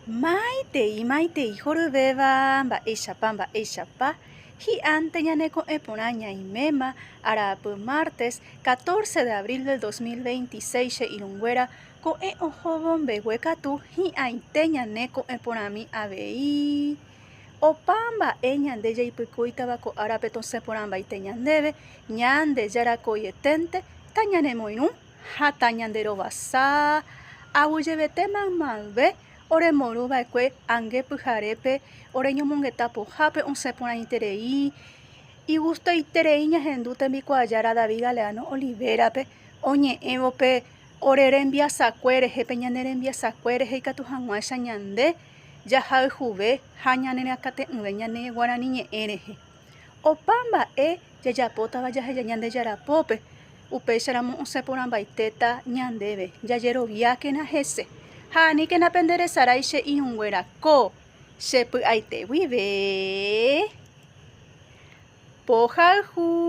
Maitei joruveva mba'éichapa hi'ánte ñane ko'ẽporã ñaiméma arapy martes 14 de abril del 2026 che irũnguéra ko'ẽ ohóvo mbegue katu hi'ãite ñane ko'ẽporãmi avei. Opa mba'e ñande jaipykúikava ko árape tosẽporãmbaite ñandéve ñandejarakóieténte ta ñanemoirũ ha ta ñanderovasa aguyjevétima mave oremorũva'ekue ange pyharépe oreñomongeta pohápe osẽporãiterei igustoiterei ñahendu tembikuaajára David Galeano Oliverape oñe'ẽvope ore rembiasakue rehépe ñane rembiasakue rehe ikatu hag̃uáicha ñande jahayhuve ha ñanerakãte'ỹve ñane Guarani ñe'ẽ rehe. Opa mba'e jajapótava jaheja ñande jarapópe upéicharamo osẽporãmbaitéta ñandéve jajeroviákena hese ha aníkena penderesarái che irũnguerako chepy'aite guive pohayhu.